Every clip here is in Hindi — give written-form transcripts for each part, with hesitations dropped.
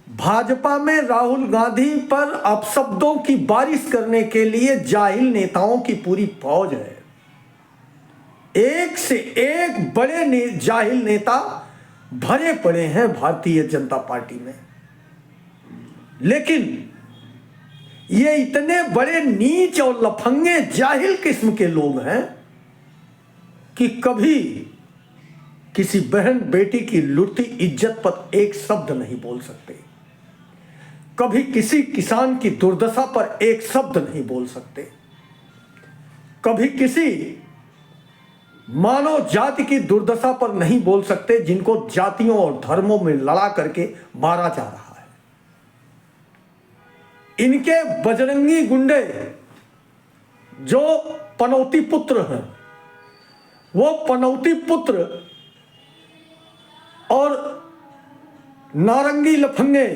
भाजपा में राहुल गांधी पर अपशब्दों की बारिश करने के लिए जाहिल नेताओं की पूरी फौज है। एक से एक बड़े जाहिल नेता भरे पड़े हैं भारतीय जनता पार्टी में, लेकिन ये इतने बड़े नीच और लफंगे जाहिल किस्म के लोग हैं कि कभी किसी बहन बेटी की लुटती इज्जत पर एक शब्द नहीं बोल सकते, कभी किसी किसान की दुर्दशा पर एक शब्द नहीं बोल सकते, कभी किसी मानव जाति की दुर्दशा पर नहीं बोल सकते जिनको जातियों और धर्मों में लड़ा करके मारा जा रहा है। इनके बजरंगी गुंडे जो पनौती पुत्र हैं, वो पनौती पुत्र और नारंगी लफंगे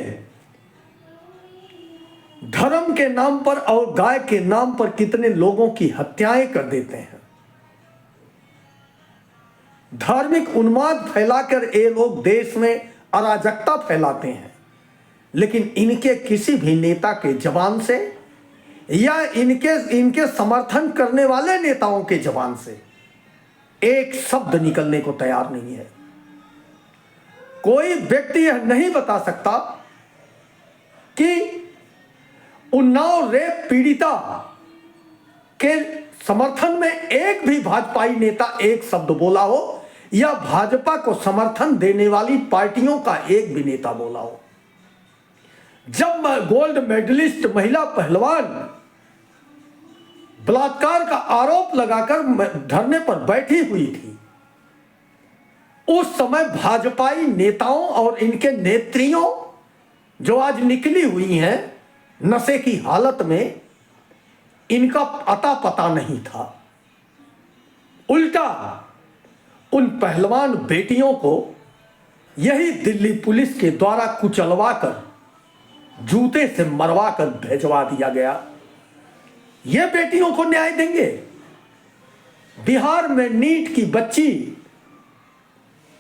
धर्म के नाम पर और गाय के नाम पर कितने लोगों की हत्याएं कर देते हैं। धार्मिक उन्माद फैलाकर ये लोग देश में अराजकता फैलाते हैं, लेकिन इनके किसी भी नेता के जबान से या इनके समर्थन करने वाले नेताओं के जबान से एक शब्द निकलने को तैयार नहीं है। कोई व्यक्ति यह नहीं बता सकता कि उन्नाव रेप पीड़िता के समर्थन में एक भी भाजपाई नेता एक शब्द बोला हो या भाजपा को समर्थन देने वाली पार्टियों का एक भी नेता बोला हो। जब गोल्ड मेडलिस्ट महिला पहलवान बलात्कार का आरोप लगाकर धरने पर बैठी हुई थी, उस समय भाजपाई नेताओं और इनके नेत्रियों जो आज निकली हुई हैं नशे की हालत में, इनका अता पता नहीं था। उल्टा उन पहलवान बेटियों को यही दिल्ली पुलिस के द्वारा कुचलवाकर जूते से मरवाकर भेजवा दिया गया। ये बेटियों को न्याय देंगे? बिहार में नीट की बच्ची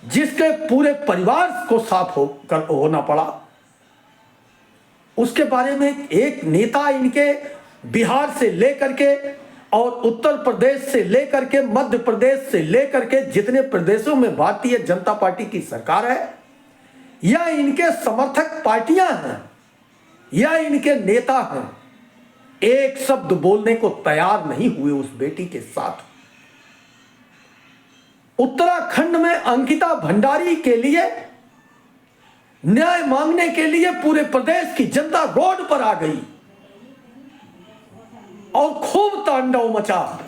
जिसके पूरे परिवार को साफ होना पड़ा, उसके बारे में एक नेता इनके बिहार से लेकर के और उत्तर प्रदेश से लेकर के मध्य प्रदेश से लेकर के जितने प्रदेशों में भारतीय जनता पार्टी की सरकार है या इनके समर्थक पार्टियां हैं या इनके नेता हैं, एक शब्द बोलने को तैयार नहीं हुए उस बेटी के साथ। उत्तराखंड में अंकिता भंडारी के लिए न्याय मांगने के लिए पूरे प्रदेश की जनता रोड पर आ गई और खूब तांडव मचा,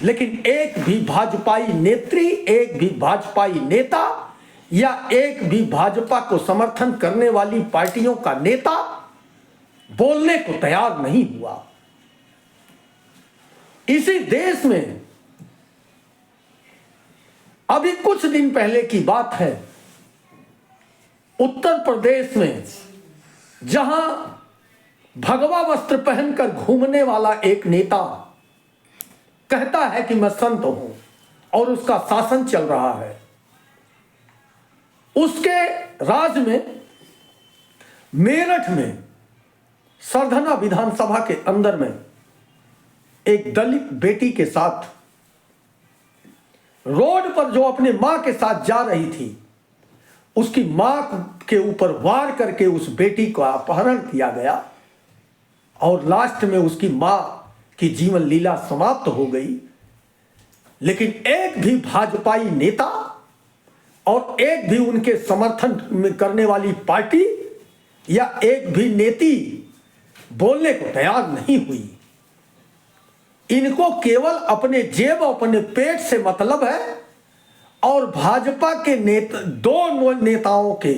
लेकिन एक भी भाजपाई नेत्री, एक भी भाजपाई नेता या एक भी भाजपा को समर्थन करने वाली पार्टियों का नेता बोलने को तैयार नहीं हुआ। इसी देश में अभी कुछ दिन पहले की बात है, उत्तर प्रदेश में जहां भगवा वस्त्र पहनकर घूमने वाला एक नेता कहता है कि मैं संत हूं और उसका शासन चल रहा है, उसके राज में मेरठ में सरधना विधानसभा के अंदर में एक दलित बेटी के साथ रोड पर जो अपने मां के साथ जा रही थी, उसकी मां के ऊपर वार करके उस बेटी का अपहरण किया गया और लास्ट में उसकी मां की जीवन लीला समाप्त हो गई। लेकिन एक भी भाजपाई नेता और एक भी उनके समर्थन में करने वाली पार्टी या एक भी नेती बोलने को तैयार नहीं हुई। इनको केवल अपने जेब अपने पेट से मतलब है और भाजपा के दो नेताओं के,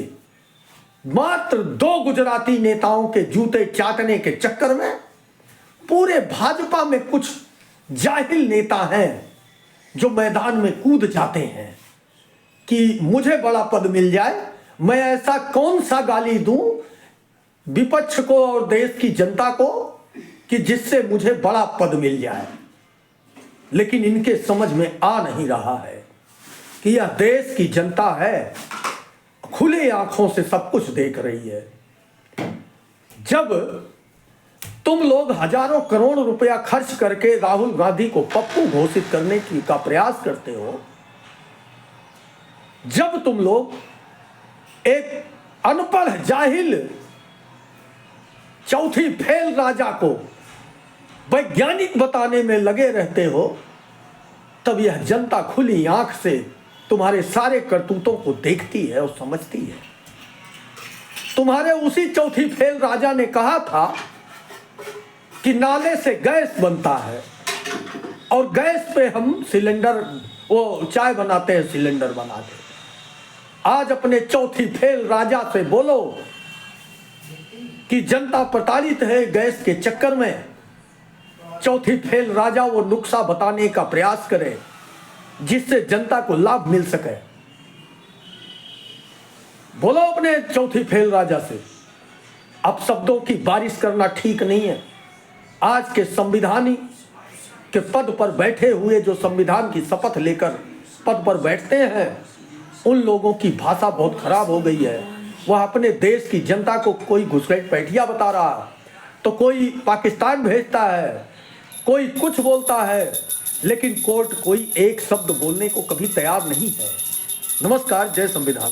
मात्र 2 गुजराती नेताओं के जूते चाटने के चक्कर में पूरे भाजपा में कुछ जाहिल नेता हैं जो मैदान में कूद जाते हैं कि मुझे बड़ा पद मिल जाए, मैं ऐसा कौन सा गाली दूं विपक्ष को और देश की जनता को कि जिससे मुझे बड़ा पद मिल जाए। लेकिन इनके समझ में आ नहीं रहा है कि यह देश की जनता है, खुले आंखों से सब कुछ देख रही है। जब तुम लोग हजारों करोड़ रुपया खर्च करके राहुल गांधी को पप्पू घोषित करने का प्रयास करते हो, जब तुम लोग एक अनपढ़ जाहिल चौथी फेल राजा को वैज्ञानिक बताने में लगे रहते हो, तब यह जनता खुली आंख से तुम्हारे सारे करतूतों को देखती है और समझती है। तुम्हारे उसी चौथी फेल राजा ने कहा था कि नाले से गैस बनता है और गैस पे हम सिलेंडर, वो चाय बनाते हैं सिलेंडर बना के। आज अपने चौथी फेल राजा से बोलो कि जनता प्रताड़ित है गैस के चक्कर में। चौथी फेल राजा वो नुक्सा बताने का प्रयास करे जिससे जनता को लाभ मिल सके। बोलो अपने चौथी फेल राजा से। अब शब्दों की बारिश करना ठीक नहीं है। आज के संविधानी के पद पर बैठे हुए, जो संविधान की शपथ लेकर पद पर बैठते हैं, उन लोगों की भाषा बहुत खराब हो गई है। वह अपने देश की जनता को कोई घुसपैठ पैठिया बता रहा, तो कोई पाकिस्तान भेजता है, कोई कुछ बोलता है, लेकिन कोर्ट कोई एक शब्द बोलने को कभी तैयार नहीं है। नमस्कार, जय संविधान।